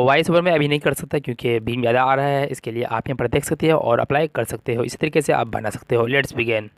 Voice over में अभी नहीं कर सकता क्योंकि बीम ज़्यादा आ रहा है, इसके लिए आप यहाँ पर देख सकते हो और अप्लाई कर सकते हो। इसी तरीके से आप बना सकते हो। Let's begin.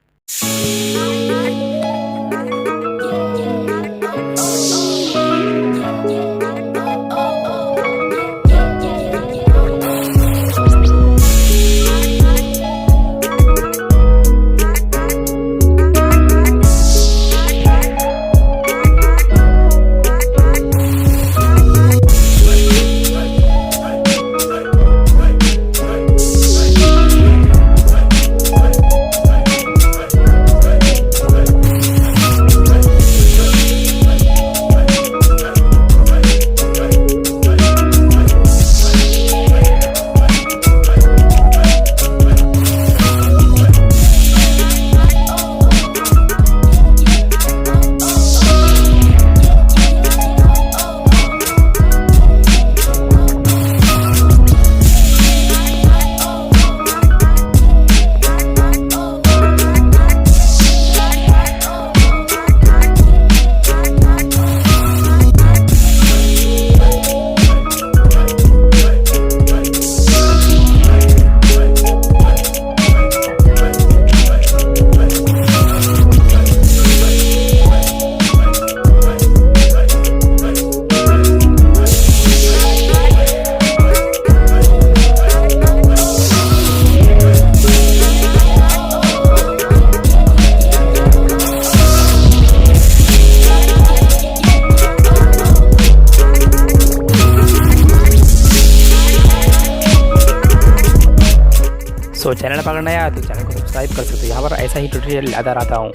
चैनल पर नया है तो चैनल को सब्सक्राइब कर सकते हो। यहाँ पर ऐसा ही ट्यूटोरियल लाता रहता हूँ।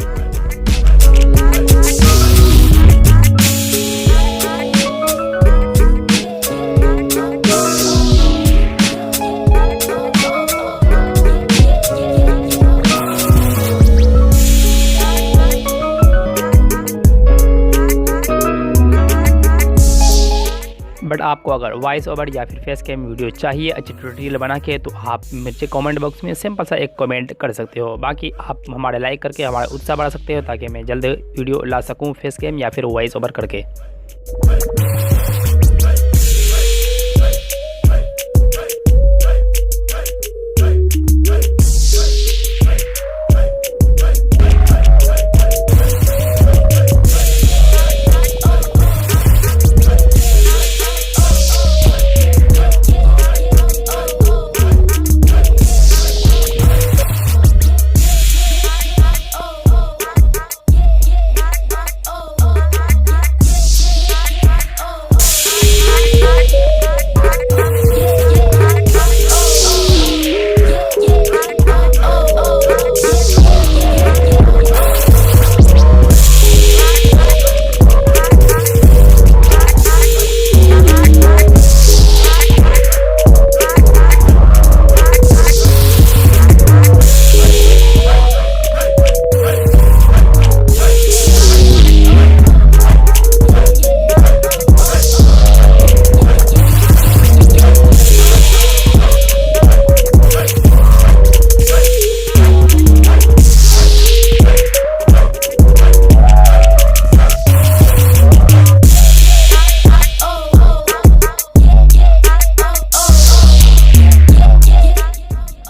बट आपको अगर वॉइस ओवर या फिर फेस कैम वीडियो चाहिए अच्छी ट्यूटोरियल बना के, तो आप मुझे कमेंट बॉक्स में सिंपल सा एक कमेंट कर सकते हो। बाकी आप हमारे लाइक करके हमारा उत्साह बढ़ा सकते हो ताकि मैं जल्द वीडियो ला सकूं फेस कैम या फिर वॉइस ओवर करके।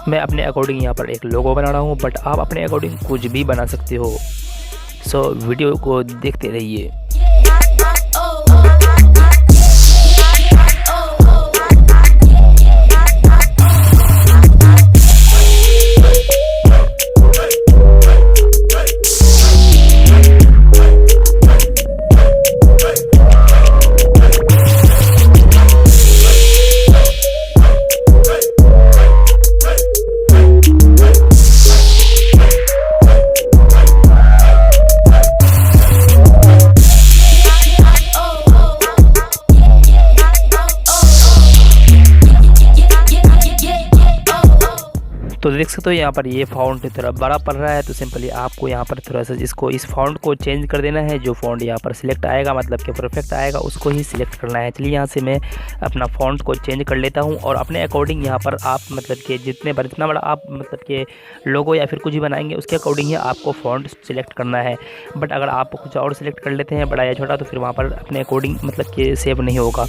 मैं अपने अकॉर्डिंग यहाँ पर एक लोगो बना रहा हूँ, बट आप अपने अकॉर्डिंग कुछ भी बना सकते हो। वीडियो को देखते रहिए। देख सकते हो यहाँ पर ये फ़ॉन्ट थोड़ा बड़ा पड़ रहा है, तो सिंपली आपको यहाँ पर थोड़ा सा इस फ़ॉन्ट को चेंज कर देना है। जो फ़ॉन्ट यहाँ पर सिलेक्ट आएगा मतलब कि परफेक्ट आएगा उसको ही सिलेक्ट करना है। चलिए यहाँ से मैं अपना फ़ॉन्ट को चेंज कर लेता हूँ और अपने अकॉर्डिंग यहाँ पर आप मतलब कि जितना बड़ा आप मतलब कि लोगो या फिर कुछ भी बनाएंगे उसके अकॉर्डिंग ही आपको फ़ॉन्ट सिलेक्ट करना है। बट अगर आप कुछ और सिलेक्ट कर लेते हैं बड़ा या छोटा, तो फिर वहाँ पर अपने अकॉर्डिंग मतलब कि सेव नहीं होगा।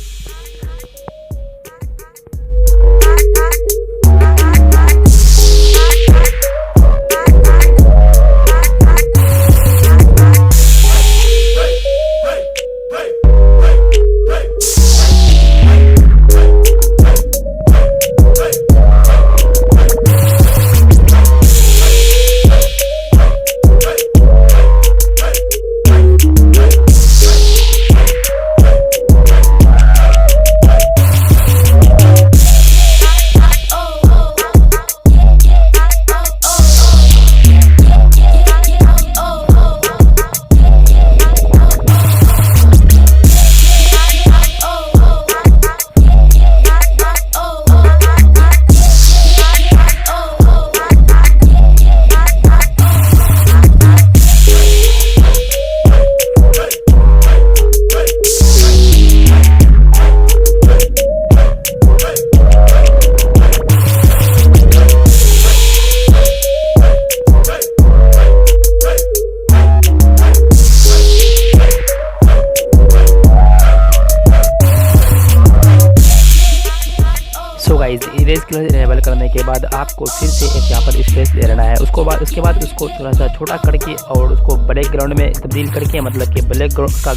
गाइस इरेज कलर इनेबल करने के बाद आपको फिर से एक यहाँ पर स्पेस दे लेना है। उसके बाद उसको थोड़ा सा छोटा करके और उसको बैकग्राउंड में तब्दील करके मतलब कि बैकग्राउंड का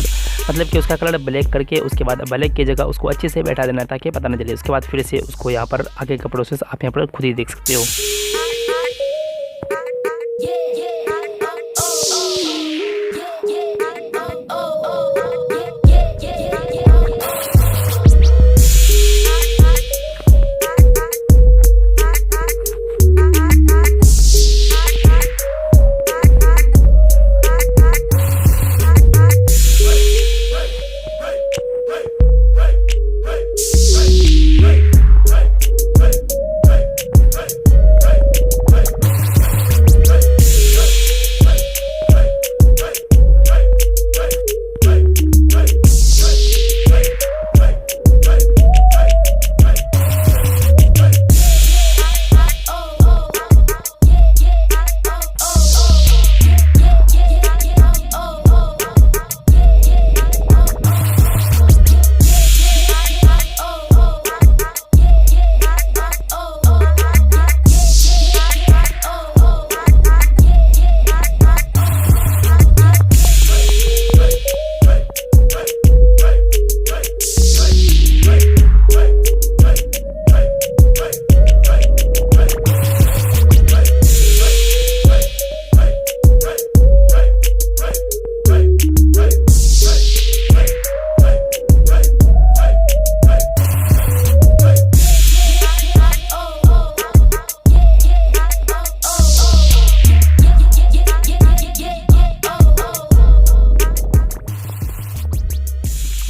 मतलब कि उसका कलर ब्लैक करके उसके बाद ब्लैक की जगह उसको अच्छे से बैठा देना है ताकि पता न चले। उसके बाद फिर से उसको यहाँ पर आगे का प्रोसेस आप यहाँ पर खुद ही देख सकते हो।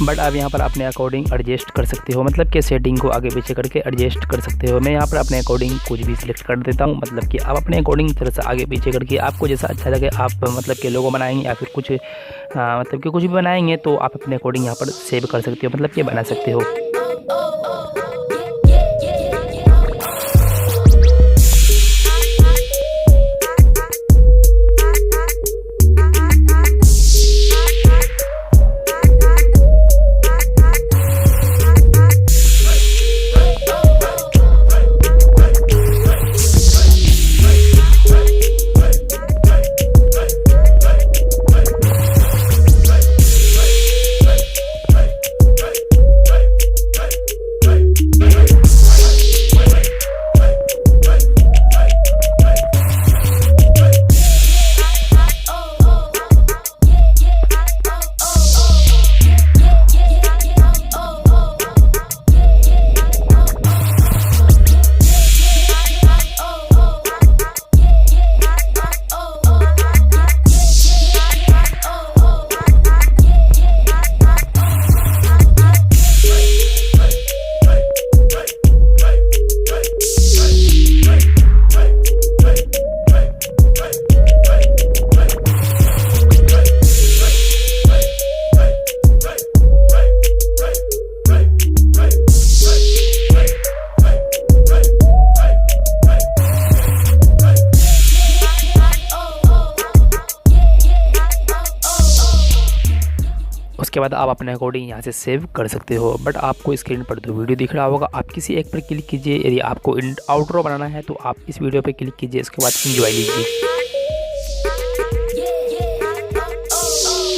बट आप यहाँ पर अपने अकॉर्डिंग एडजस्ट कर सकते हो, मतलब कि सेटिंग को आगे पीछे करके एडजस्ट कर सकते हो। मैं यहाँ पर अपने अकॉर्डिंग कुछ भी सिलेक्ट कर देता हूँ, मतलब कि आप अपने अकॉर्डिंग तरह से आगे पीछे करके आपको जैसा अच्छा लगे आप मतलब कि लोगो बनाएंगे या फिर कुछ मतलब कि कुछ भी बनाएंगे तो आप अपने अकॉर्डिंग यहाँ पर सेव कर सकते हो, मतलब कि बना सकते हो। उसके बाद आप अपने अकॉर्डिंग यहाँ से सेव कर सकते हो। बट आपको स्क्रीन पर 2 वीडियो दिख रहा होगा, आप किसी एक पर क्लिक कीजिए। यदि आपको आउटरो बनाना है तो आप इस वीडियो पर क्लिक कीजिए, इसके बाद एंजॉय लीजिए।